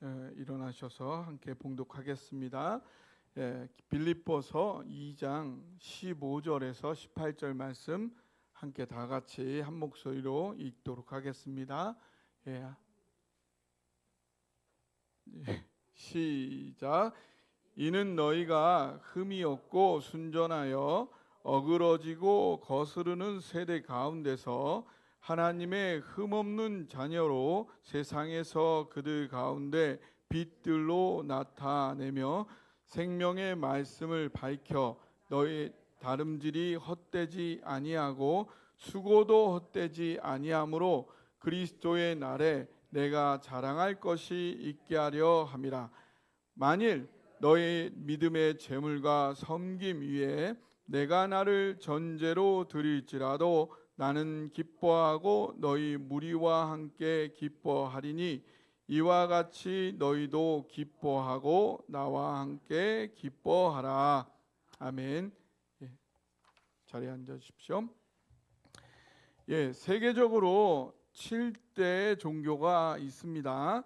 일어나셔서 함께 봉독하겠습니다. 빌립보서 2장 15절에서 18절 말씀 함께 다 같이 한 목소리로 읽도록 하겠습니다. 시작. 이는 너희가 흠이 없고 순전하여 어그러지고 거스르는 세대 가운데서 하나님의 흠없는 자녀로 세상에서 그들 가운데 빛들로 나타내며 생명의 말씀을 밝혀 너희 다름질이 헛되지 아니하고 수고도 헛되지 아니하므로 그리스도의 날에 내가 자랑할 것이 있게 하려 함이라. 만일 너희 믿음의 재물과 섬김 위에 내가 나를 전제로 드릴지라도 나는 기뻐하고 너희 무리와 함께 기뻐하리니 이와 같이 너희도 기뻐하고 나와 함께 기뻐하라. 아멘. 자리에 앉으십시오. 세계적으로 7대 종교가 있습니다.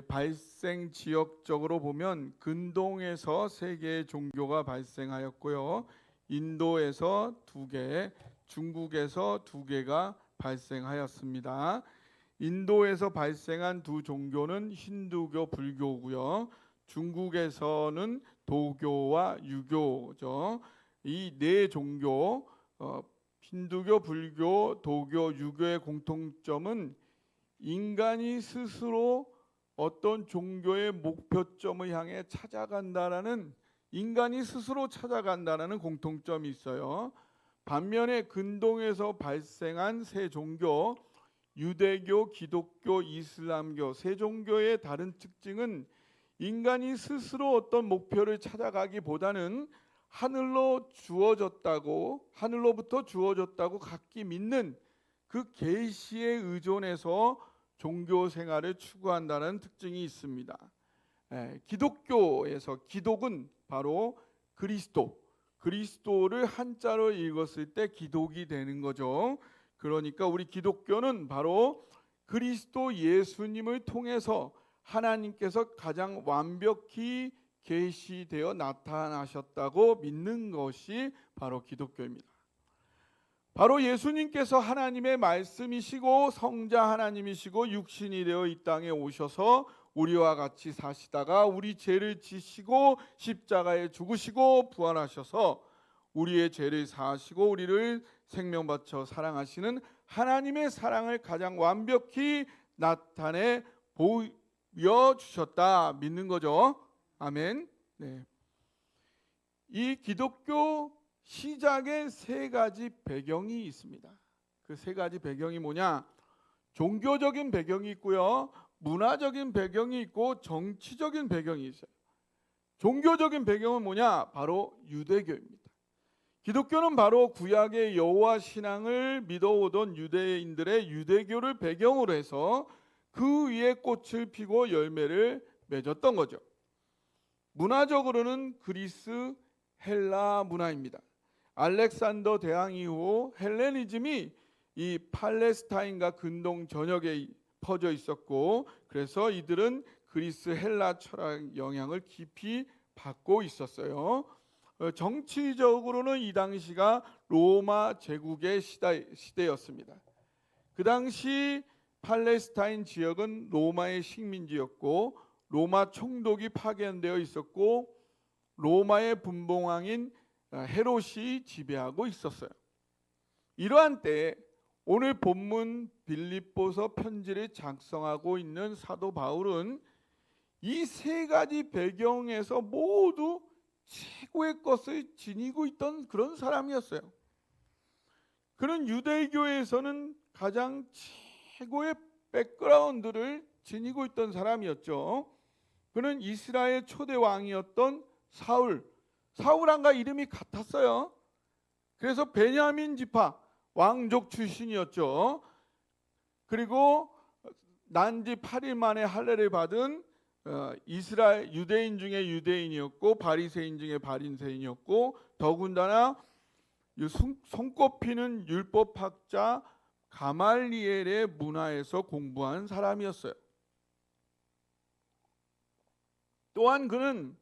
발생 지역적으로 보면 근동에서 3개의 종교가 발생하였고요. 인도에서 2개, 중국에서 2개가 발생하였습니다. 인도에서 발생한 두 종교는 힌두교, 불교고요. 중국에서는 도교와 유교죠. 이 4 종교, 힌두교, 불교, 도교, 유교의 공통점은 인간이 스스로 어떤 종교의 목표점을 향해 찾아간다라는, 인간이 스스로 찾아간다라는 공통점이 있어요. 반면에 근동에서 발생한 3 종교, 유대교, 기독교, 이슬람교 3 종교의 다른 특징은 인간이 스스로 어떤 목표를 찾아가기보다는 하늘로부터 주어졌다고 각기 믿는 그 계시에 의존해서 종교 생활을 추구한다는 특징이 있습니다. 기독교에서 기독은 바로 그리스도를 한자로 읽었을 때 기독이 되는 거죠. 그러니까 우리 기독교는 바로 그리스도 예수님을 통해서 하나님께서 가장 완벽히 계시되어 나타나셨다고 믿는 것이 바로 기독교입니다. 바로 예수님께서 하나님의 말씀이시고 성자 하나님이시고 육신이 되어 이 땅에 오셔서 우리와 같이 사시다가 우리 죄를 지시고 십자가에 죽으시고 부활하셔서 우리의 죄를 사하시고 우리를 생명 바쳐 사랑하시는 하나님의 사랑을 가장 완벽히 나타내 보여주셨다 믿는 거죠. 아멘. 이 기독교 시작에 3가지 배경이 있습니다. 그 3가지 배경이 뭐냐? 종교적인 배경이 있고요, 문화적인 배경이 있고 정치적인 배경이 있어요. 종교적인 배경은 뭐냐? 바로 유대교입니다. 기독교는 바로 구약의 여호와 신앙을 믿어오던 유대인들의 유대교를 배경으로 해서 그 위에 꽃을 피고 열매를 맺었던 거죠. 문화적으로는 그리스 헬라 문화입니다. 알렉산더 대왕 이후 헬레니즘이 이 팔레스타인과 근동 전역에 퍼져 있었고, 그래서 이들은 그리스 헬라 철학 영향을 깊이 받고 있었어요. 정치적으로는 이 당시가 로마 제국의 시대였습니다. 그 당시 팔레스타인 지역은 로마의 식민지였고 로마 총독이 파견되어 있었고 로마의 분봉왕인 헤롯이 지배하고 있었어요. 이러한 때에 오늘 본문 빌립보서 편지를 작성하고 있는 사도 바울은 이 3가지 배경에서 모두 최고의 것을 지니고 있던 그런 사람이었어요. 그는 유대교에서는 가장 최고의 백그라운드를 지니고 있던 사람이었죠. 그는 이스라엘 초대 왕이었던 사울왕과 이름이 같았어요. 그래서 베냐민 지파 왕족 출신이었죠. 그리고 난지 8일 만에 할례를 받은 이스라엘 유대인 중에 유대인이었고 바리새인 중에 바리새인이었고 더군다나 손꼽히는 율법학자 가말리엘의 문화에서 공부한 사람이었어요. 또한 그는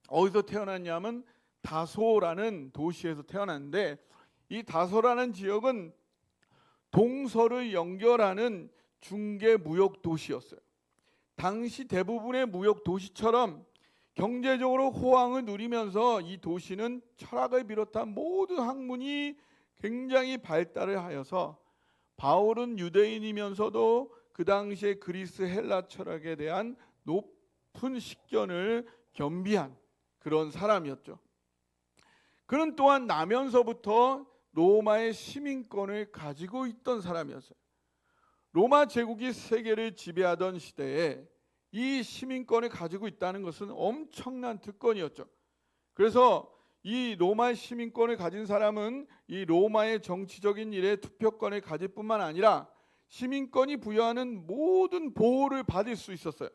어디서 태어났냐면 다소라는 도시에서 태어났는데, 이 다소라는 지역은 동서를 연결하는 중개 무역 도시였어요. 당시 대부분의 무역 도시처럼 경제적으로 호황을 누리면서 이 도시는 철학을 비롯한 모든 학문이 굉장히 발달을 하여서 바울은 유대인이면서도 그 당시에 그리스 헬라 철학에 대한 높은 식견을 겸비한 그런 사람이었죠. 그는 또한 나면서부터 로마의 시민권을 가지고 있던 사람이었어요. 로마 제국이 세계를 지배하던 시대에 이 시민권을 가지고 있다는 것은 엄청난 특권이었죠. 그래서 이 로마의 시민권을 가진 사람은 이 로마의 정치적인 일에 투표권을 가질 뿐만 아니라 시민권이 부여하는 모든 보호를 받을 수 있었어요.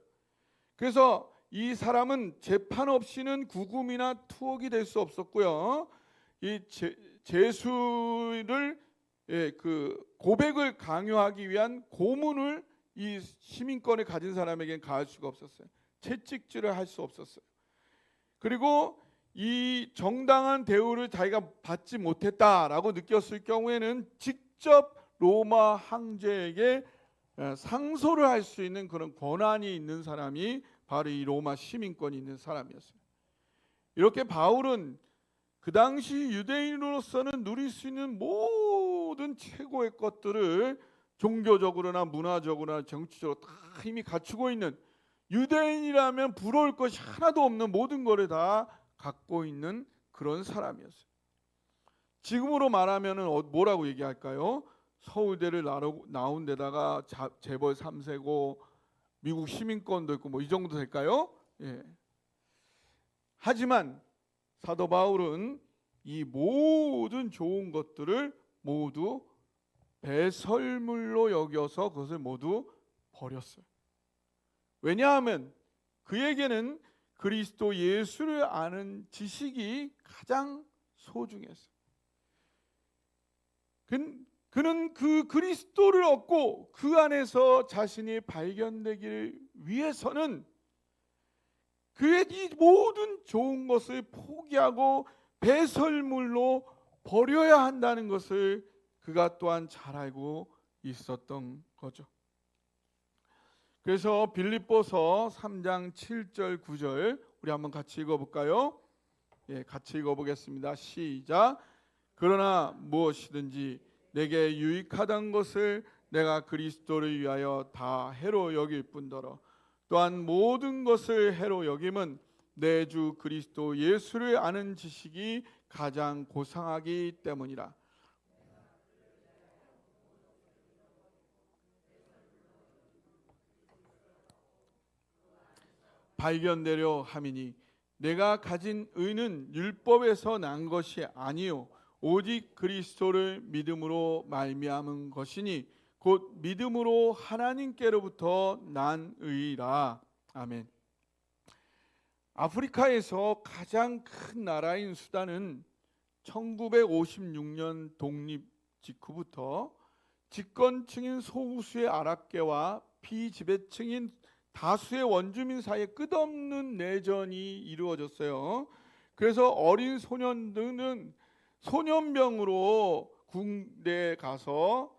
그래서 이 사람은 재판 없이는 구금이나 투옥이 될 수 없었고요. 이 제수를 그 고백을 강요하기 위한 고문을 이 시민권을 가진 사람에게는 가할 수가 없었어요. 채찍질을 할 수 없었어요. 그리고 이 정당한 대우를 자기가 받지 못했다라고 느꼈을 경우에는 직접 로마 황제에게 상소를 할 수 있는 그런 권한이 있는 사람이 바로 이 로마 시민권이 있는 사람이었어요. 이렇게 바울은 그 당시 유대인으로서는 누릴 수 있는 모든 최고의 것들을 종교적으로나 문화적으로나 정치적으로 다 이미 갖추고 있는, 유대인이라면 부러울 것이 하나도 없는 모든 것을 다 갖고 있는 그런 사람이었어요. 지금으로 말하면 뭐라고 얘기할까요? 서울대를 나온 데다가 재벌 3세고 미국 시민권도 있고 뭐 이 정도 될까요? 예. 하지만 사도 바울은 이 모든 좋은 것들을 모두 배설물로 여겨서 그것을 모두 버렸어요. 왜냐하면 그에게는 그리스도 예수를 아는 지식이 가장 소중했어요. 그는 그 그리스도를 얻고 그 안에서 자신이 발견되기를 위해서는 그의 이 모든 좋은 것을 포기하고 배설물로 버려야 한다는 것을 그가 또한 잘 알고 있었던 거죠. 그래서 빌립보서 3장 7절 9절 우리 한번 같이 읽어볼까요? 예, 같이 읽어보겠습니다. 시작. 그러나 무엇이든지 내게 유익하던 것을 내가 그리스도를 위하여 다 해로 여길 뿐더러 또한 모든 것을 해로 여김은 내 주 그리스도 예수를 아는 지식이 가장 고상하기 때문이라. 발견되려 함이니 내가 가진 의는 율법에서 난 것이 아니요 오직 그리스도를 믿음으로 말미암은 것이니 곧 믿음으로 하나님께로부터 난 의라. 아멘. 아프리카에서 가장 큰 나라인 수단은 1956년 독립 직후부터 집권층인 소수의 아랍계와 비지배층인 다수의 원주민 사이에 끝없는 내전이 이루어졌어요. 그래서 어린 소년들은 소년병으로 군대에 가서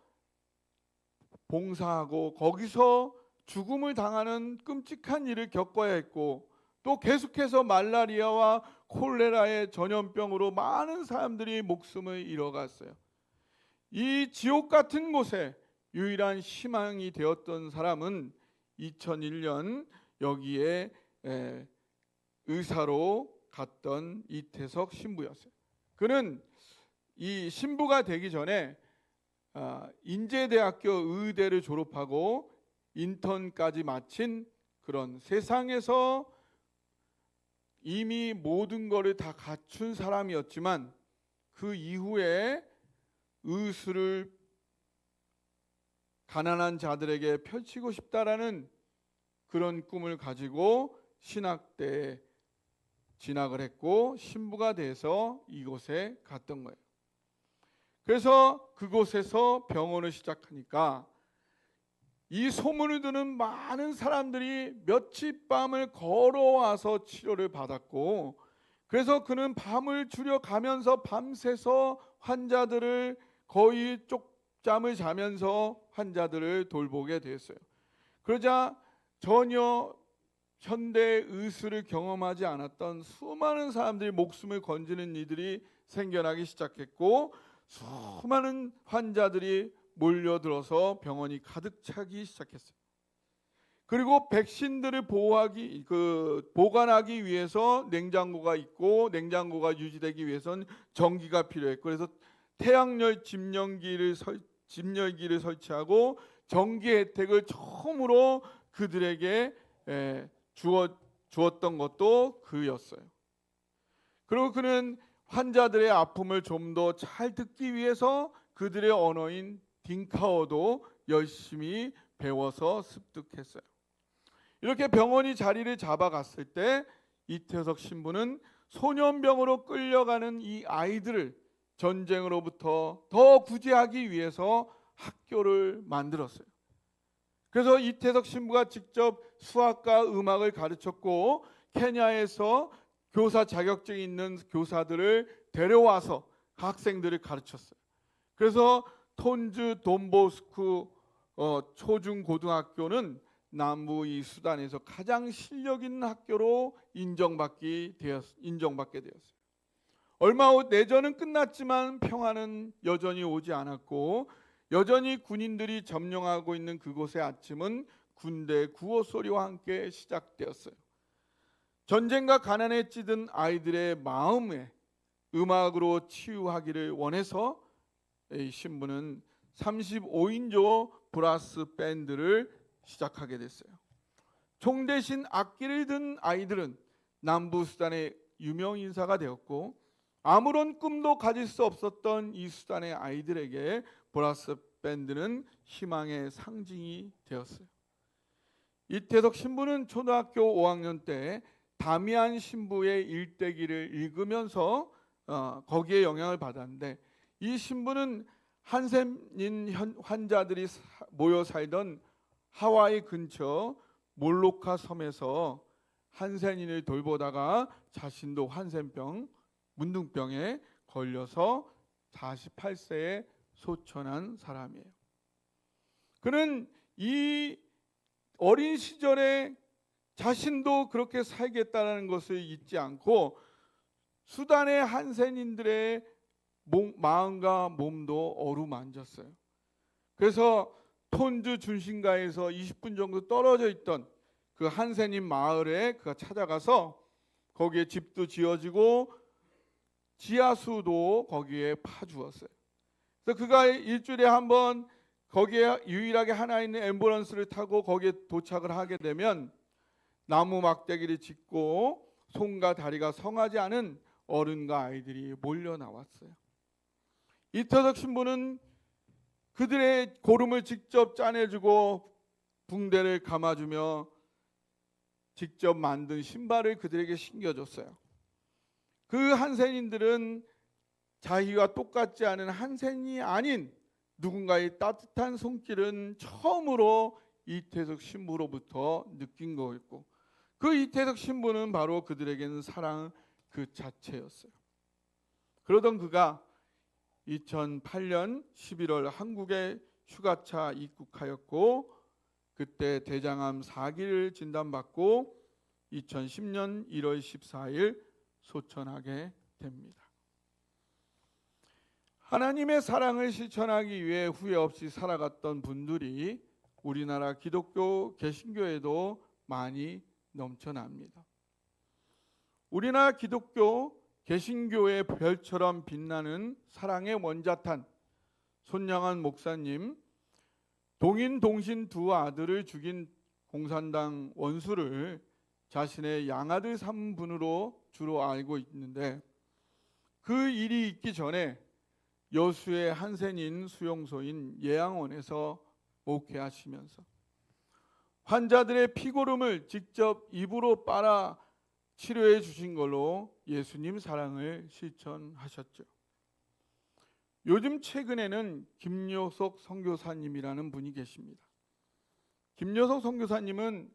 봉사하고 거기서 죽음을 당하는 끔찍한 일을 겪어야 했고, 또 계속해서 말라리아와 콜레라의 전염병으로 많은 사람들이 목숨을 잃어갔어요. 이 지옥 같은 곳에 유일한 희망이 되었던 사람은 2001년 여기에 의사로 갔던 이태석 신부였어요. 그는 이 신부가 되기 전에 인제대학교 의대를 졸업하고 인턴까지 마친 그런 세상에서 이미 모든 것을 다 갖춘 사람이었지만 그 이후에 의술을 가난한 자들에게 펼치고 싶다라는 그런 꿈을 가지고 신학대에 진학을 했고 신부가 돼서 이곳에 갔던 거예요. 그래서 그곳에서 병원을 시작하니까 이 소문을 듣는 많은 사람들이 며칠 밤을 걸어와서 치료를 받았고, 그래서 그는 밤을 줄여가면서 밤새서 환자들을 거의 쪽잠을 자면서 환자들을 돌보게 됐어요. 그러자 전혀 현대 의술을 경험하지 않았던 수많은 사람들이 목숨을 건지는 이들이 생겨나기 시작했고, 수많은 환자들이 몰려들어서 병원이 가득 차기 시작했어요. 그리고 백신들을 보관하기 위해서 냉장고가 있고, 냉장고가 유지되기 위해서는 전기가 필요했고, 그래서 태양열 집열기를 설치하고 전기 혜택을 처음으로 그들에게 주었던 것도 그였어요. 그리고 그는 환자들의 아픔을 좀 더 잘 듣기 위해서 그들의 언어인 딩카어도 열심히 배워서 습득했어요. 이렇게 병원이 자리를 잡아갔을 때 이태석 신부는 소년병으로 끌려가는 이 아이들을 전쟁으로부터 더 구제하기 위해서 학교를 만들었어요. 그래서 이태석 신부가 직접 수학과 음악을 가르쳤고, 케냐에서 교사 자격증이 있는 교사들을 데려와서 학생들을 가르쳤어요. 그래서 톤즈 돈보스쿠 초중고등학교는 남부 이 수단에서 가장 실력 있는 학교로 인정받게 되었어요. 얼마 후 내전은 끝났지만 평화는 여전히 오지 않았고, 여전히 군인들이 점령하고 있는 그곳의 아침은 군대 구호 소리와 함께 시작되었어요. 전쟁과 가난에 찌든 아이들의 마음에 음악으로 치유하기를 원해서 이 신부는 35인조 브라스 밴드를 시작하게 됐어요. 총 대신 악기를 든 아이들은 남부 수단의 유명 인사가 되었고, 아무런 꿈도 가질 수 없었던 이 수단의 아이들에게 브라스 밴드는 희망의 상징이 되었어요. 이태석 신부는 초등학교 5학년 때 다미안 신부의 일대기를 읽으면서 거기에 영향을 받았는데, 이 신부는 한센인 환자들이 모여 살던 하와이 근처 몰로카 섬에서 한센인을 돌보다가 자신도 한센병, 문둥병에 걸려서 48세에 소천한 사람이에요. 그는 이 어린 시절에 자신도 그렇게 살겠다는 것을 잊지 않고 수단의 한센인들의 마음과 몸도 어루만졌어요. 그래서 톤즈 중심가에서 20분 정도 떨어져 있던 그 한센인 마을에 그가 찾아가서 거기에 집도 지어지고 지하수도 거기에 파주었어요. 그래서 그가 일주일에 한 번 거기에 유일하게 하나 있는 앰뷸런스를 타고 거기에 도착을 하게 되면 나무 막대기를 짓고 손과 다리가 성하지 않은 어른과 아이들이 몰려 나왔어요. 이태석 신부는 그들의 고름을 직접 짜내주고 붕대를 감아주며 직접 만든 신발을 그들에게 신겨줬어요. 그 한센인들은 자기와 똑같지 않은 한센이 아닌 누군가의 따뜻한 손길은 처음으로 이태석 신부로부터 느낀 거였고, 그 이태석 신부는 바로 그들에게는 사랑 그 자체였어요. 그러던 그가 2008년 11월 한국에 휴가차 입국하였고, 그때 대장암 4기를 진단받고 2010년 1월 14일 소천하게 됩니다. 하나님의 사랑을 실천하기 위해 후회 없이 살아갔던 분들이 우리나라 기독교 개신교에도 많이 넘쳐납니다. 우리나라 기독교 개신교의 별처럼 빛나는 사랑의 원자탄 손양한 목사님, 동인 동신 두 아들을 죽인 공산당 원수를 자신의 양아들 3분으로 주로 알고 있는데, 그 일이 있기 전에 여수의 한센인 수용소인 예양원에서 목회하시면서 환자들의 피고름을 직접 입으로 빨아 치료해 주신 걸로 예수님 사랑을 실천하셨죠. 요즘 최근에는 김요석 선교사님이라는 분이 계십니다. 김여석 선교사님은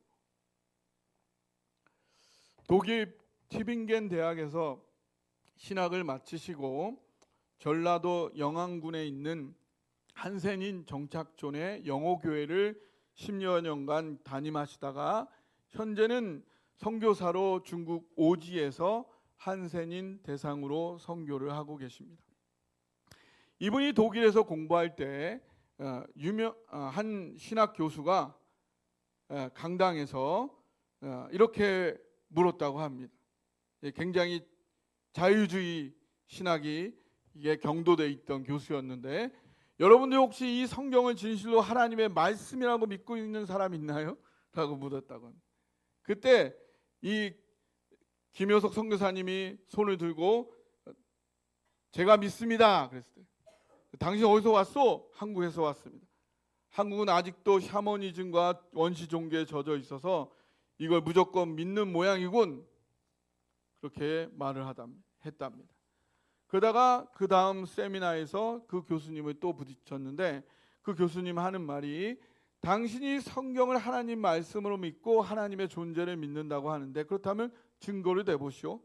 독일 티빙겐 대학에서 신학을 마치시고 전라도 영안군에 있는 한센인 정착촌의 영어교회를 10여 년간 담임하시다가 현재는 선교사로 중국 오지에서 한센인 대상으로 선교를 하고 계십니다. 이분이 독일에서 공부할 때 한 신학 교수가 강당에서 이렇게 물었다고 합니다. 굉장히 자유주의 신학이 이게 경도돼 있던 교수였는데, 여러분들 혹시 이 성경을 진실로 하나님의 말씀이라고 믿고 있는 사람 있나요? 라고 물었다고 합니다. 그때 이 김효석 선교사님이 손을 들고 제가 믿습니다 그랬을 때, 당신 어디서 왔어? 한국에서 왔습니다. 한국은 아직도 샤머니즘과 원시 종교에 젖어 있어서 이걸 무조건 믿는 모양이군, 그렇게 말을 했답니다. 그러다가 그 다음 세미나에서 그 교수님을 또 부딪혔는데, 그 교수님 하는 말이 당신이 성경을 하나님 말씀으로 믿고 하나님의 존재를 믿는다고 하는데, 그렇다면 증거를 대보시오.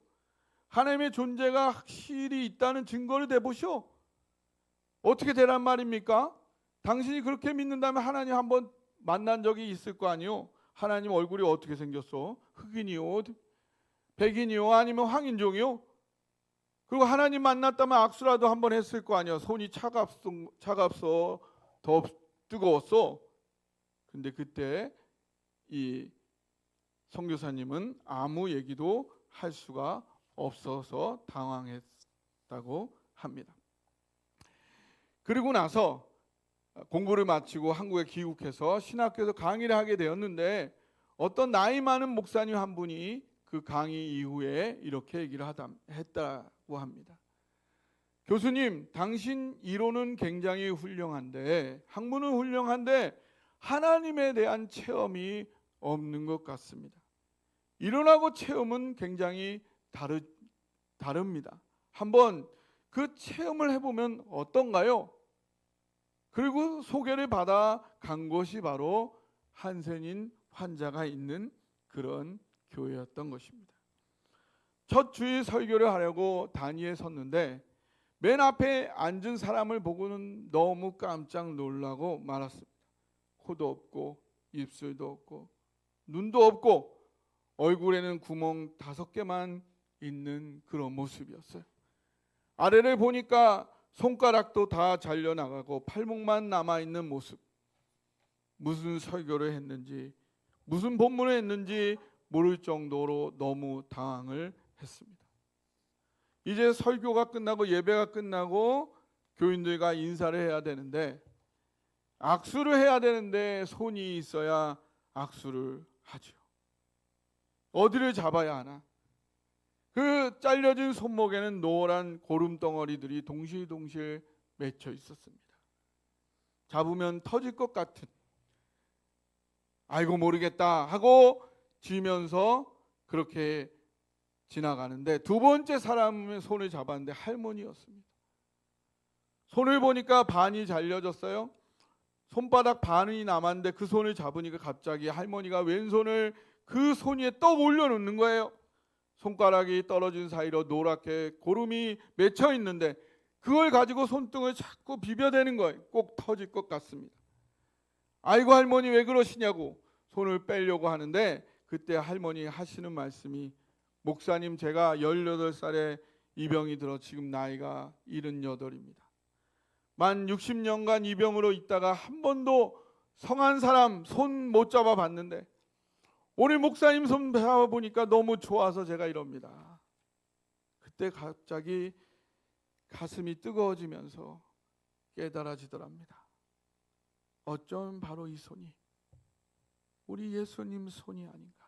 하나님의 존재가 확실히 있다는 증거를 대보시오. 어떻게 되란 말입니까? 당신이 그렇게 믿는다면 하나님 한번 만난 적이 있을 거 아니오. 하나님 얼굴이 어떻게 생겼어? 흑인이요? 백인이요? 아니면 황인종이요? 그리고 하나님 만났다면 악수라도 한번 했을 거 아니야. 손이 차갑소, 더 뜨거웠어. 근데 그때 이 선교사님은 아무 얘기도 할 수가 없어서 당황했다고 합니다. 그리고 나서 공부를 마치고 한국에 귀국해서 신학교에서 강의를 하게 되었는데, 어떤 나이 많은 목사님 한 분이 그 강의 이후에 이렇게 얘기를 했다고 합니다. 교수님, 당신 이론은 굉장히 훌륭한데, 학문은 훌륭한데 하나님에 대한 체험이 없는 것 같습니다. 이론하고 체험은 굉장히 다릅니다. 한번 그 체험을 해보면 어떤가요? 그리고 소개를 받아 간 것이 바로 한센인 환자가 있는 그런 교회였던 것입니다. 첫 주일 설교를 하려고 단위에 섰는데 맨 앞에 앉은 사람을 보고는 너무 깜짝 놀라고 말았습니다. 코도 없고 입술도 없고 눈도 없고 얼굴에는 구멍 5개만 있는 그런 모습이었어요. 아래를 보니까 손가락도 다 잘려나가고 팔목만 남아있는 모습. 무슨 설교를 했는지, 무슨 본문을 했는지 모를 정도로 너무 당황을 했습니다. 이제 설교가 끝나고 예배가 끝나고 교인들과 인사를 해야 되는데, 악수를 해야 되는데 손이 있어야 악수를 하죠. 어디를 잡아야 하나? 그 잘려진 손목에는 노란 고름덩어리들이 동실동실 맺혀 있었습니다. 잡으면 터질 것 같은, 아이고 모르겠다 하고 지면서 그렇게 지나가는데, 두 번째 사람의 손을 잡았는데 할머니였습니다. 손을 보니까 반이 잘려졌어요. 손바닥 반이 남았는데 그 손을 잡으니까 갑자기 할머니가 왼손을 그 손 위에 떡 올려놓는 거예요. 손가락이 떨어진 사이로 노랗게 고름이 맺혀 있는데 그걸 가지고 손등을 자꾸 비벼대는 거예요. 꼭 터질 것 같습니다. 아이고 할머니 왜 그러시냐고 손을 빼려고 하는데, 그때 할머니 하시는 말씀이, 목사님 제가 18살에 이 병이 들어 지금 나이가 78입니다. 만 60년간 이 병으로 있다가 한 번도 성한 사람 손 못 잡아 봤는데 오늘 목사님 손 잡아보니까 너무 좋아서 제가 이럽니다. 그때 갑자기 가슴이 뜨거워지면서 깨달아지더랍니다. 어쩌면 바로 이 손이 우리 예수님 손이 아닌가.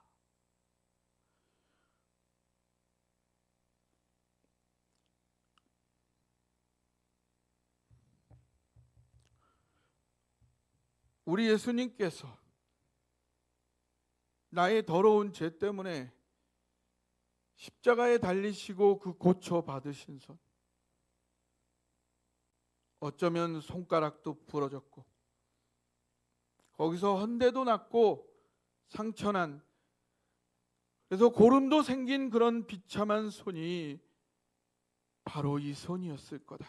우리 예수님께서 나의 더러운 죄 때문에 십자가에 달리시고 그 고쳐 받으신 손, 어쩌면 손가락도 부러졌고 거기서 헌대도 났고 상처난, 그래서 고름도 생긴 그런 비참한 손이 바로 이 손이었을 거다.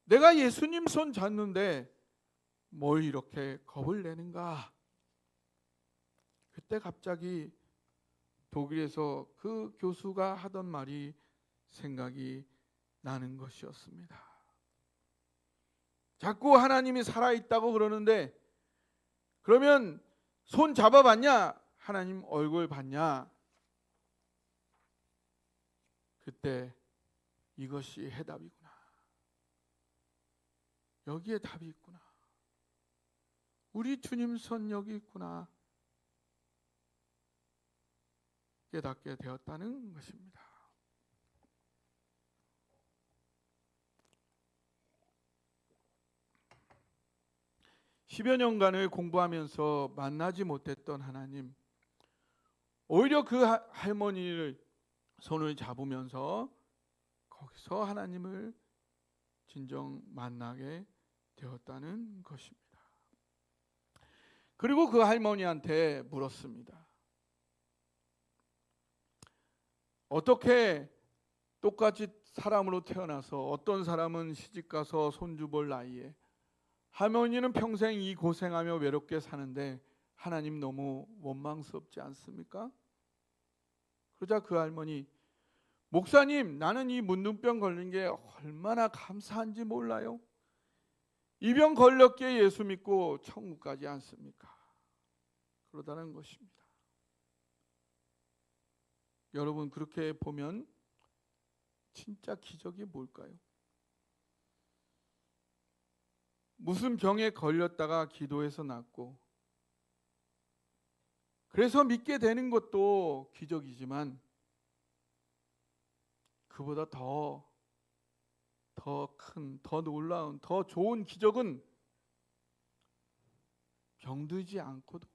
내가 예수님 손 잡는데 뭘 이렇게 겁을 내는가? 그때 갑자기 독일에서 그 교수가 하던 말이 생각이 나는 것이었습니다. 자꾸 하나님이 살아있다고 그러는데, 그러면 손 잡아봤냐? 하나님 얼굴 봤냐? 그때 이것이 해답이구나. 여기에 답이 있구나. 우리 주님 손 여기 있구나. 깨닫게 되었다는 것입니다. (10여) 년간을 공부하면서 만나지 못했던 하나님, 오히려 그 할머니를 손을 잡으면서 거기서 하나님을 진정 만나게 되었다는 것입니다. 그리고 그 할머니한테 물었습니다. 어떻게 똑같이 사람으로 태어나서 어떤 사람은 시집가서 손주 볼 나이에, 할머니는 평생 이 고생하며 외롭게 사는데 하나님 너무 원망스럽지 않습니까? 그러자 그 할머니, 목사님, 나는 이 문둥병 걸린 게 얼마나 감사한지 몰라요. 이 병 걸렸기에 예수 믿고 천국 가지 않습니까? 그러다는 것입니다. 여러분, 그렇게 보면 진짜 기적이 뭘까요? 무슨 병에 걸렸다가 기도해서 낫고, 그래서 믿게 되는 것도 기적이지만, 그보다 더 큰, 더 놀라운, 더 좋은 기적은 병들지 않고도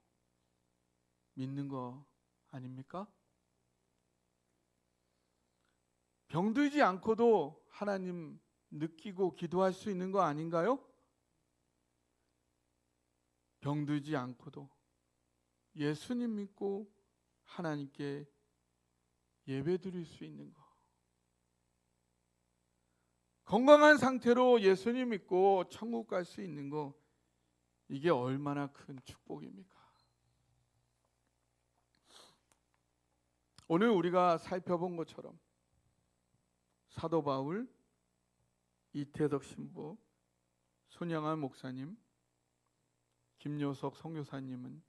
믿는 거 아닙니까? 병들지 않고도 하나님 느끼고 기도할 수 있는 거 아닌가요? 병들지 않고도 예수님 믿고 하나님께 예배드릴 수 있는 거, 건강한 상태로 예수님 믿고 천국 갈 수 있는 거, 이게 얼마나 큰 축복입니까? 오늘 우리가 살펴본 것처럼 사도 바울, 이태덕 신부, 손양한 목사님, 김요석 선교사님은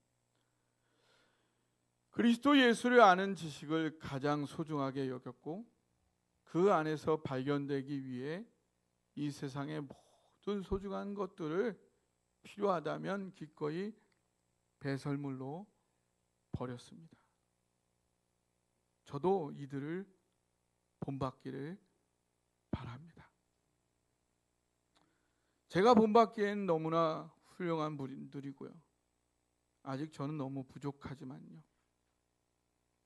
그리스도 예수를 아는 지식을 가장 소중하게 여겼고, 그 안에서 발견되기 위해 이 세상의 모든 소중한 것들을 필요하다면 기꺼이 배설물로 버렸습니다. 저도 이들을 본받기를 바랍니다. 제가 본받기엔 너무나 훌륭한 분들이고요. 아직 저는 너무 부족하지만요.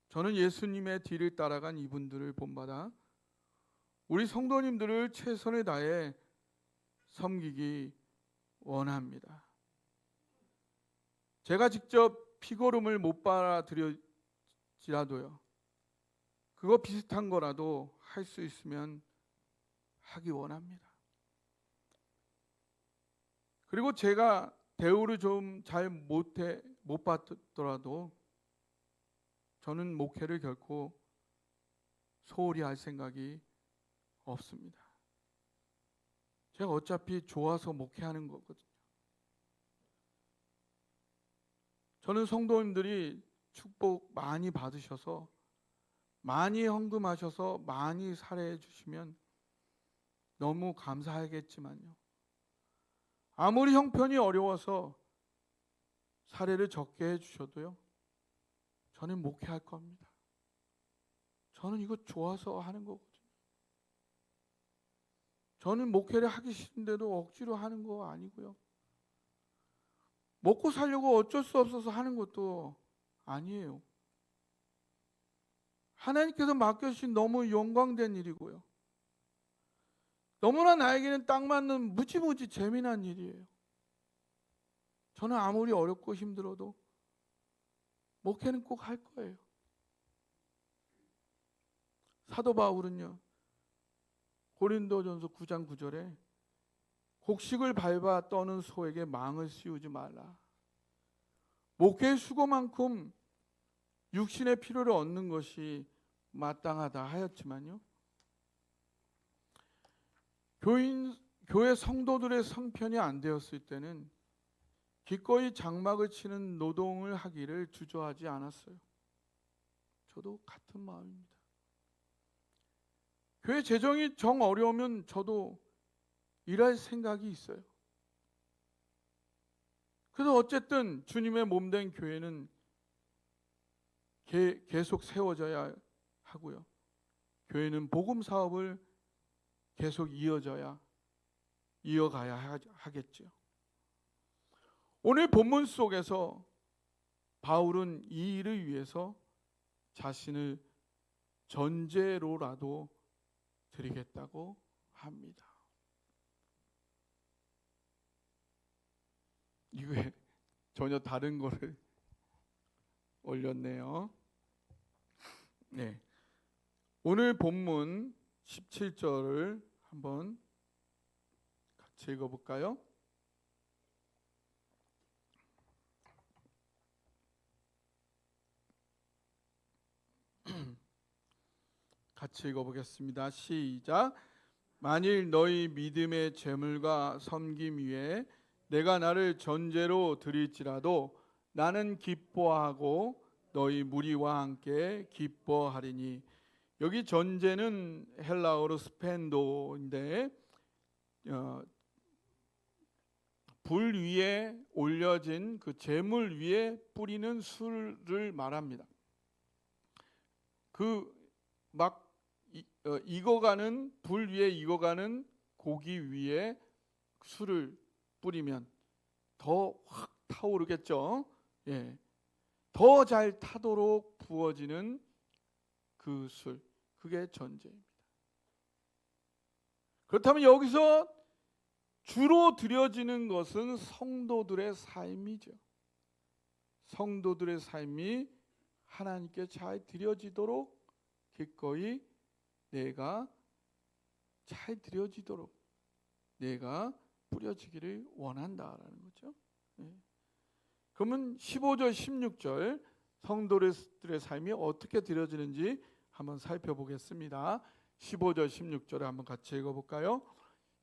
저는 예수님의 뒤를 따라간 이분들을 본받아 우리 성도님들을 최선을 다해 섬기기 원합니다. 제가 직접 피고름을 못 빨아들일지라도요, 그거 비슷한 거라도 할 수 있으면 하기 원합니다. 그리고 제가 대우를 좀 잘 못 받더라도 저는 목회를 결코 소홀히 할 생각이 없습니다. 제가 어차피 좋아서 목회하는 거거든요. 저는 성도님들이 축복 많이 받으셔서, 많이 헌금하셔서 많이 살해해 주시면 너무 감사하겠지만요, 아무리 형편이 어려워서 사례를 적게 해주셔도요, 저는 목회할 겁니다. 저는 이거 좋아서 하는 거거든요. 저는 목회를 하기 싫은데도 억지로 하는 거 아니고요, 먹고 살려고 어쩔 수 없어서 하는 것도 아니에요. 하나님께서 맡겨주신 너무 영광된 일이고요, 너무나 나에게는 딱 맞는 무지무지 재미난 일이에요. 저는 아무리 어렵고 힘들어도 목회는 꼭 할 거예요. 사도 바울은요, 고린도전서 9장 9절에 곡식을 밟아 떠는 소에게 망을 씌우지 말라. 목회의 수고만큼 육신의 필요를 얻는 것이 마땅하다 하였지만요, 교회 성도들의 성편이 안 되었을 때는 기꺼이 장막을 치는 노동을 하기를 주저하지 않았어요. 저도 같은 마음입니다. 교회 재정이 정 어려우면 저도 일할 생각이 있어요. 그래서 어쨌든 주님의 몸된 교회는 계속 세워져야 하고요. 교회는 복음 사업을 계속 이어가야 하겠죠. 오늘 본문 속에서 바울은 이 일을 위해서 자신을 전제로라도 드리겠다고 합니다. 이게 전혀 다른 거를 올렸네요. 네. 오늘 본문 17절을 한번 같이 읽어볼까요? 같이 읽어보겠습니다. 시작. 만일 너희 믿음의 재물과 섬김 위에 내가 나를 전제로 드릴지라도 나는 기뻐하고 너희 무리와 함께 기뻐하리니. 여기 전제는 헬라어로 스펜도인데 불 위에 올려진 그 재물 위에 뿌리는 술을 말합니다. 그 막 익어가는 불 위에 익어가는 고기 위에 술을 뿌리면 더 확 타오르겠죠. 예, 더 잘 타도록 부어지는 그 술, 그게 전제입니다. 그렇다면 여기서 주로 드려지는 것은 성도들의 삶이죠. 성도들의 삶이 하나님께 잘 드려지도록 기꺼이 내가 잘 드려지도록 내가 뿌려지기를 원한다라는 거죠. 네. 그러면 15절 16절 성도들의 삶이 어떻게 드려지는지 한번 살펴보겠습니다. 15절 16절을 한번 같이 읽어볼까요?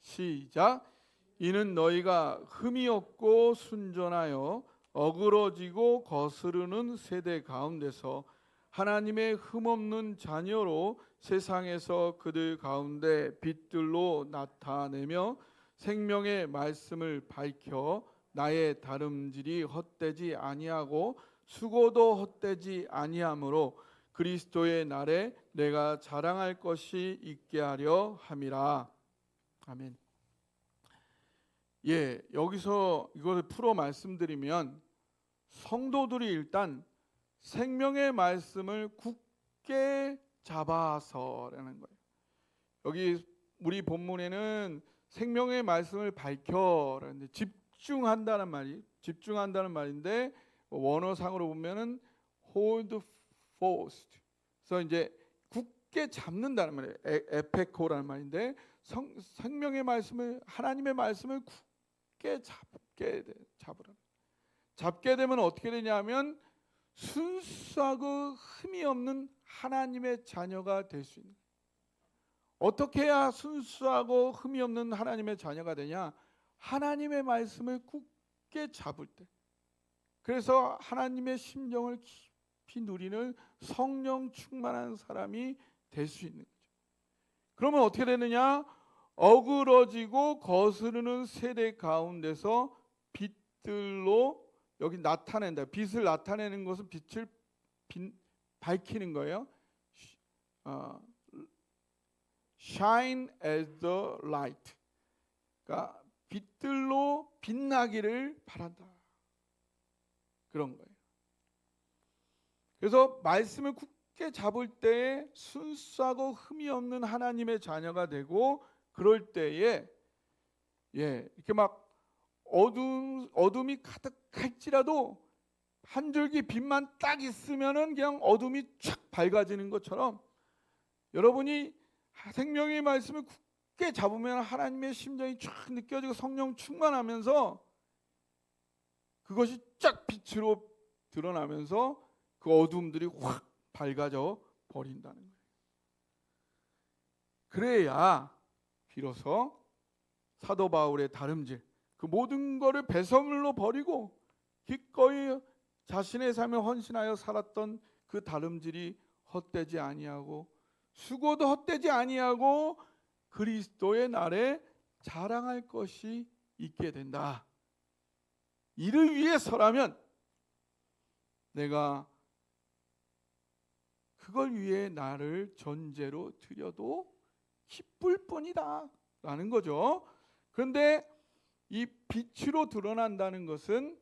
시작. 이는 너희가 흠이 없고 순전하여 어그러지고 거스르는 세대 가운데서 하나님의 흠없는 자녀로 세상에서 그들 가운데 빛들로 나타내며 생명의 말씀을 밝혀 나의 다름질이 헛되지 아니하고 수고도 헛되지 아니하므로 그리스도의 날에 내가 자랑할 것이 있게 하려 함이라. 아멘. 예, 여기서 이것을 풀어 말씀드리면 성도들이 일단 생명의 말씀을 굳게 잡아서라는 거예요. 여기 우리 본문에는 생명의 말씀을 밝혀라는데 집중한다는 말인데 원어상으로 보면은 hold fast. 그래서 이제 굳게 잡는다는 말이에요. 에페코라는 말인데 생명의 말씀을 하나님의 말씀을 굳게 잡으라. 잡게 되면 어떻게 되냐면 순수하고 흠이 없는 하나님의 자녀가 될 수 있는. 어떻게 해야 순수하고 흠이 없는 하나님의 자녀가 되냐? 하나님의 말씀을 굳게 잡을 때. 그래서 하나님의 심정을 깊이 누리는 성령 충만한 사람이 될 수 있는 거죠. 그러면 어떻게 되느냐? 어그러지고 거스르는 세대 가운데서 빛들로 여기 나타낸다. 빛을 나타내는 것은 빛을 밝히는 거예요. Shine as the light. 그러니까 빛들로 빛나기를 바란다. 그런 거예요. 그래서 말씀을 굳게 잡을 때에 순수하고 흠이 없는 하나님의 자녀가 되고 그럴 때에 이렇게 막 어둠이 가득할지라도 한 줄기 빛만 딱 있으면은 그냥 어둠이 촥 밝아지는 것처럼 여러분이 생명의 말씀을 굳게 잡으면 하나님의 심정이 쫙 느껴지고 성령 충만하면서 그것이 쫙 빛으로 드러나면서 그 어둠들이 확 밝아져 버린다는 거예요. 그래야 비로소 사도 바울의 다름질, 그 모든 것을 배설물로 버리고 기꺼이 자신의 삶에 헌신하여 살았던 그 다름질이 헛되지 아니하고 수고도 헛되지 아니하고 그리스도의 날에 자랑할 것이 있게 된다. 이를 위해서라면 내가 그걸 위해 나를 전제로 드려도 기쁠 뿐이다 라는 거죠. 그런데 이 빛으로 드러난다는 것은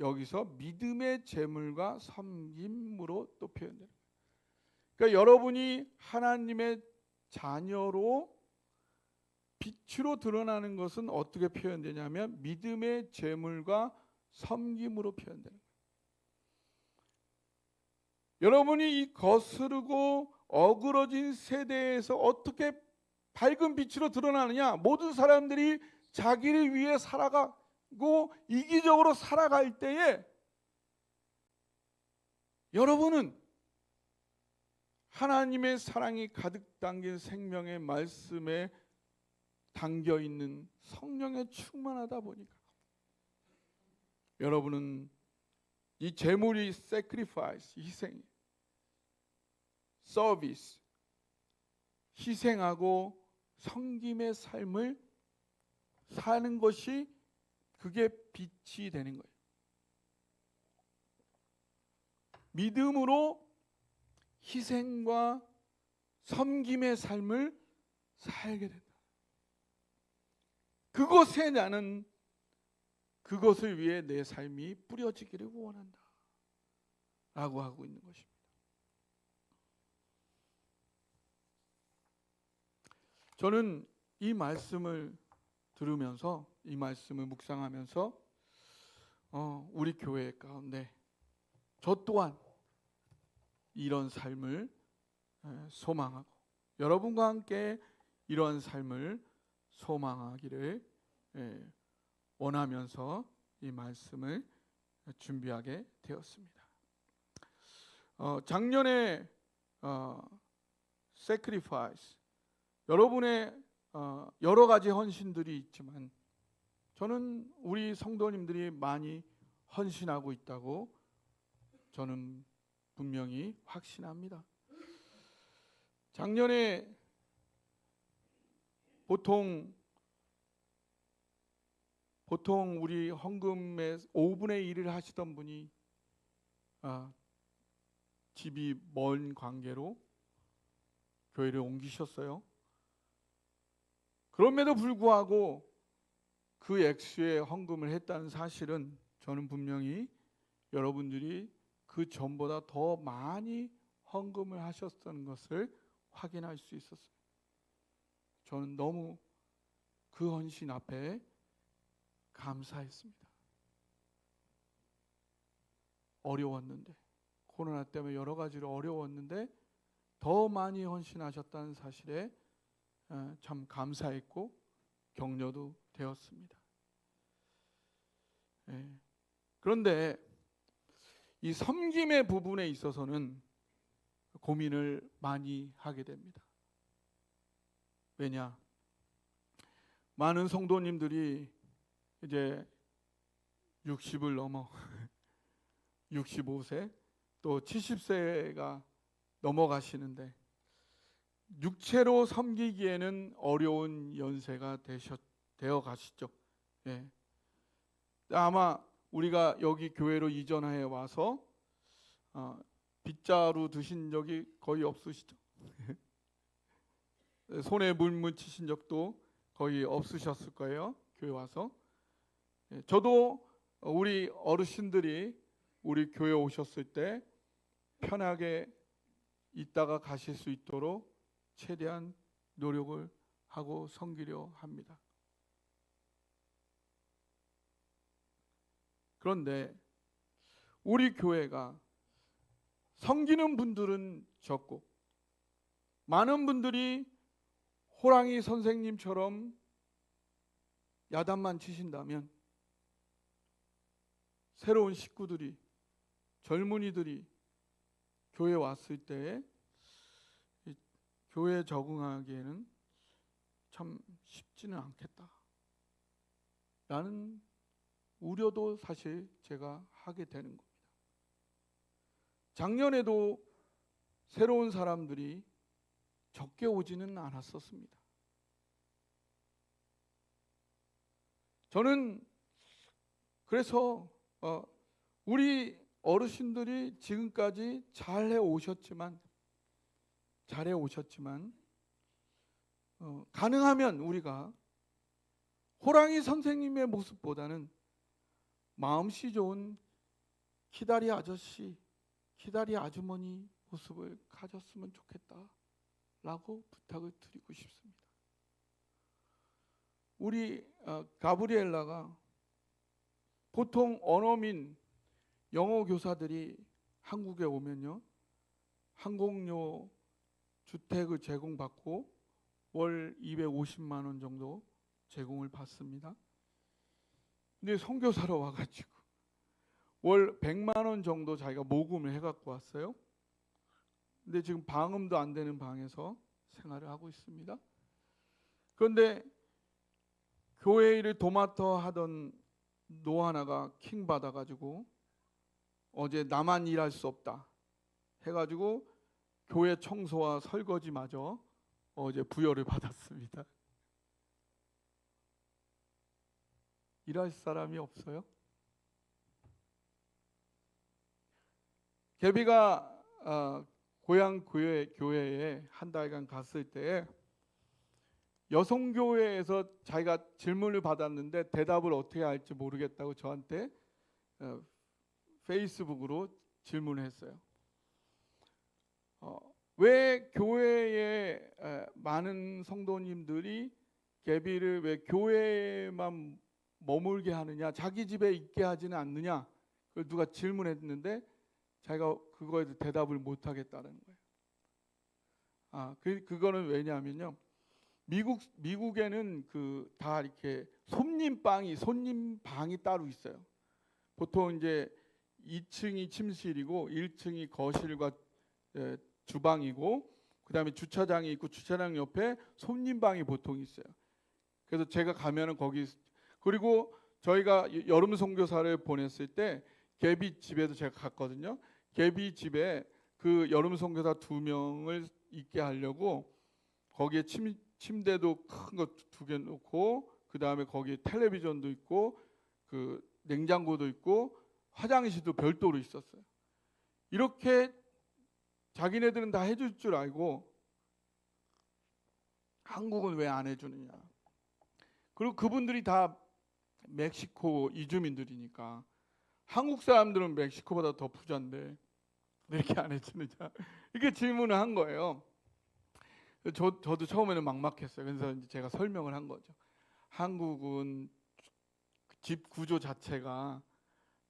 여기서 믿음의 제물과 섬김으로 또 표현돼요. 그러니까 여러분이 하나님의 자녀로 빛으로 드러나는 것은 어떻게 표현되냐면 믿음의 제물과 섬김으로 표현되는 거예요. 여러분이 이 거스르고 어그러진 세대에서 어떻게 밝은 빛으로 드러나느냐? 모든 사람들이 자기를 위해 살아가고 이기적으로 살아갈 때에 여러분은 하나님의 사랑이 가득 담긴 생명의 말씀에 담겨 있는 성령에 충만하다 보니까 여러분은 이 제물이 sacrifice, 희생, 서비스, 희생하고 섬김의 삶을 사는 것이 그게 빛이 되는 거예요. 믿음으로 희생과 섬김의 삶을 살게 된다. 그것에 나는 그것을 위해 내 삶이 뿌려지기를 원한다 라고 하고 있는 것입니다. 저는 이 말씀을 들으면서 이 말씀을 묵상하면서 우리 교회 가운데 저 또한 이런 삶을 소망하고 여러분과 함께 이런 삶을 소망하기를 원하면서 이 말씀을 준비하게 되었습니다. 작년에 sacrifice 여러분의 여러 가지 헌신들이 있지만 저는 우리 성도님들이 많이 헌신하고 있다고 저는 분명히 확신합니다. 작년에 보통 우리 헌금의 5분의 1을 하시던 분이 집이 먼 관계로 교회를 옮기셨어요. 그럼에도 불구하고 그 액수의 헌금을 했다는 사실은 저는 분명히 여러분들이 그 전보다 더 많이 헌금을 하셨던 것을 확인할 수 있었어요. 저는 너무 그 헌신 앞에 감사했습니다. 어려웠는데 코로나 때문에 여러 가지로 어려웠는데 더 많이 헌신하셨다는 사실에 참 감사했고 격려도 되었습니다. 그런데 이 섬김의 부분에 있어서는 고민을 많이 하게 됩니다. 왜냐? 많은 성도님들이 이제 60을 넘어 65세 또 70세가 넘어가시는데 육체로 섬기기에는 어려운 연세가 되어 가시죠. 아마 우리가 여기 교회로 이전해 와서 빗자루 드신 적이 거의 없으시죠. 손에 물 묻히신 적도 거의 없으셨을 거예요. 교회 와서. 저도 우리 어르신들이 우리 교회 오셨을 때 편하게 있다가 가실 수 있도록 최대한 노력을 하고 섬기려 합니다. 그런데 우리 교회가 섬기는 분들은 적고 많은 분들이 호랑이 선생님처럼 야단만 치신다면 새로운 식구들이, 젊은이들이 교회에 왔을 때에 교회에 적응하기에는 참 쉽지는 않겠다 라는 우려도 사실 제가 하게 되는 겁니다. 작년에도 새로운 사람들이 적게 오지는 않았었습니다. 저는 그래서 우리 어르신들이 지금까지 잘해 오셨지만 가능하면 우리가 호랑이 선생님의 모습보다는 마음씨 좋은 키다리 아저씨, 키다리 아주머니 모습을 가졌으면 좋겠다라고 부탁을 드리고 싶습니다. 우리 가브리엘라가 보통 언어민 영어 교사들이 한국에 오면요, 항공료 주택을 제공받고 월 250만 원 정도 제공을 받습니다. 근데 선교사로 와가지고 월 100만 원 정도 자기가 모금을 해갖고 왔어요. 근데 지금 방음도 안 되는 방에서 생활을 하고 있습니다. 그런데 교회 일을 도맡아 하던 노하나가 킹 받아가지고 어제 나만 일할 수 없다 해가지고 교회 청소와 설거지마저 어제 부여를 받았습니다. 일할 사람이 없어요? 개비가 고향 교회에 한 달간 갔을 때 여성교회에서 자기가 질문을 받았는데 대답을 어떻게 할지 모르겠다고 저한테 페이스북으로 질문을 했어요. 왜 교회에 많은 성도님들이 개비를 왜 교회에만 머물게 하느냐, 자기 집에 있게 하지는 않느냐, 그걸 누가 질문했는데 자기가 그거에 대답을 못 하겠다는 거예요. 그거는 왜냐하면요, 미국에는 다 이렇게 손님방이 따로 있어요. 보통 이제 2층이 침실이고 1층이 거실과 주방이고 그다음에 주차장이 있고 주차장 옆에 손님방이 보통 있어요. 그래서 제가 가면은 거기, 그리고 저희가 여름 선교사를 보냈을 때 개비 집에도 제가 갔거든요. 개비 집에 그 여름 선교사 2명을 있게 하려고 거기에 침대도 큰 거 2개 놓고 그다음에 거기에 텔레비전도 있고 그 냉장고도 있고 화장실도 별도로 있었어요. 이렇게 자기네들은 다 해줄 줄 알고 한국은 왜 안 해주느냐. 그리고 그분들이 다 멕시코 이주민들이니까 한국 사람들은 멕시코보다 더 부자인데 왜 이렇게 안 해주느냐, 이렇게 질문을 한 거예요. 저도 처음에는 막막했어요. 그래서 이제 제가 설명을 한 거죠. 한국은 집 구조 자체가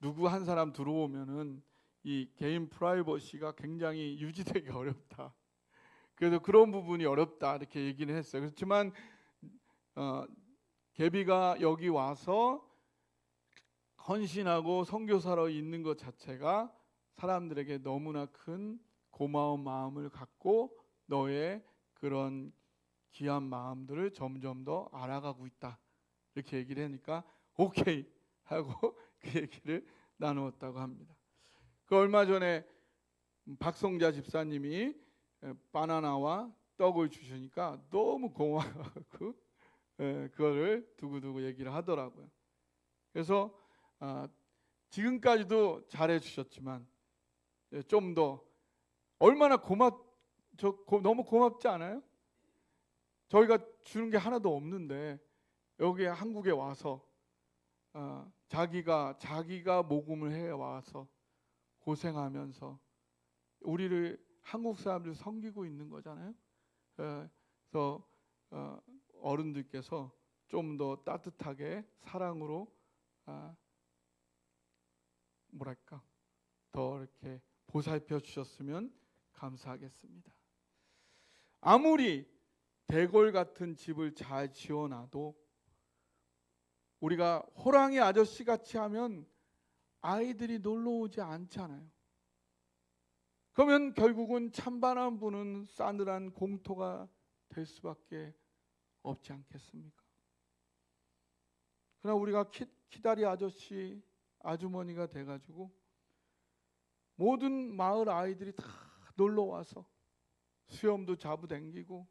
누구 한 사람 들어오면은 이 개인 프라이버시가 굉장히 유지되기 어렵다. 그래서 그런 부분이 어렵다 이렇게 얘기를 했어요. 그렇지만 개비가 여기 와서 헌신하고 선교사로 있는 것 자체가 사람들에게 너무나 큰 고마운 마음을 갖고 너의 그런 귀한 마음들을 점점 더 알아가고 있다 이렇게 얘기를 하니까 오케이 하고 그 얘기를 나누었다고 합니다. 그 얼마 전에 박성자 집사님이 바나나와 떡을 주시니까 너무 고마워하고 그거를 두고두고 얘기를 하더라고요. 그래서 지금까지도 잘해 주셨지만 좀 더 얼마나 너무 고맙지 않아요? 저희가 주는 게 하나도 없는데 여기 한국에 와서 자기가 모금을 해 와서 고생하면서 우리를 한국 사람들 섬기고 있는 거잖아요. 그래서 어른들께서 좀 더 따뜻하게 사랑으로 더 이렇게 보살펴 주셨으면 감사하겠습니다. 아무리 대궐 같은 집을 잘 지어놔도 우리가 호랑이 아저씨 같이 하면 아이들이 놀러 오지 않잖아요. 그러면 결국은 찬바람 부는 싸늘한 공터가 될 수밖에 없지 않겠습니까? 그러나 우리가 키다리 아저씨, 아주머니가 돼가지고 모든 마을 아이들이 다 놀러 와서 수염도 잡아당기고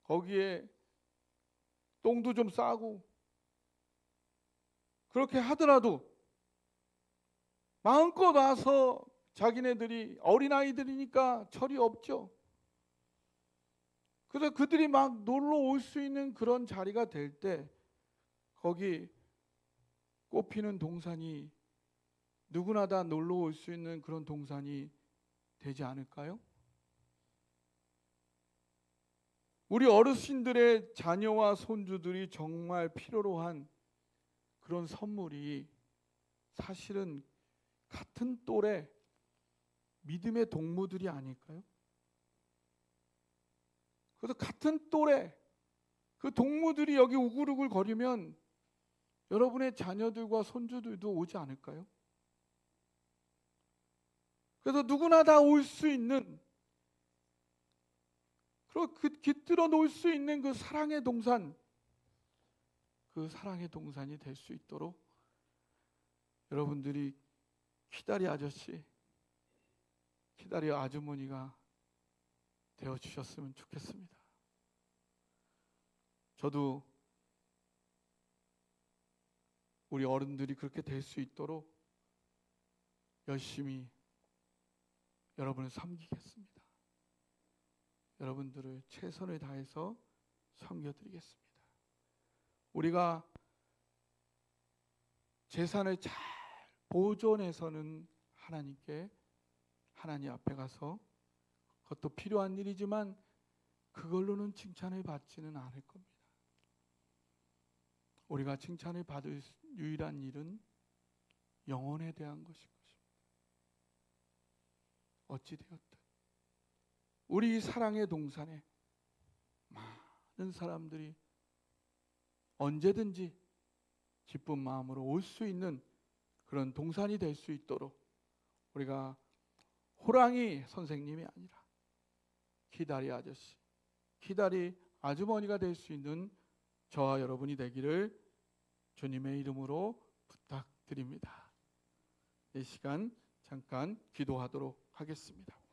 거기에 똥도 좀 싸고 그렇게 하더라도 마음껏 와서 자기네들이 어린아이들이니까 철이 없죠. 그래서 그들이 막 놀러 올 수 있는 그런 자리가 될 때 거기 꽃피는 동산이 누구나 다 놀러 올 수 있는 그런 동산이 되지 않을까요? 우리 어르신들의 자녀와 손주들이 정말 필요로 한 그런 선물이 사실은 같은 또래 믿음의 동무들이 아닐까요? 그래서 같은 또래 그 동무들이 여기 우글우글 거리면 여러분의 자녀들과 손주들도 오지 않을까요? 그래서 누구나 다 올 수 있는 그리고 깃들어 놓을 수 있는 그 사랑의 동산, 그 사랑의 동산이 될 수 있도록 여러분들이 키다리 아저씨, 키다리 아주머니가 되어 주셨으면 좋겠습니다. 저도 우리 어른들이 그렇게 될 수 있도록 열심히 여러분을 섬기겠습니다. 여러분들을 최선을 다해서 섬겨드리겠습니다. 우리가 재산을 잘 보존해서는 하나님 앞에 가서 그것도 필요한 일이지만 그걸로는 칭찬을 받지는 않을 겁니다. 우리가 칭찬을 받을 유일한 일은 영혼에 대한 것일 것입니다. 어찌되었든 우리 사랑의 동산에 많은 사람들이 언제든지 기쁜 마음으로 올 수 있는 그런 동산이 될 수 있도록 우리가 호랑이 선생님이 아니라 키다리 아저씨, 키다리 아주머니가 될 수 있는 저와 여러분이 되기를 주님의 이름으로 부탁드립니다. 이 시간 잠깐 기도하도록 하겠습니다.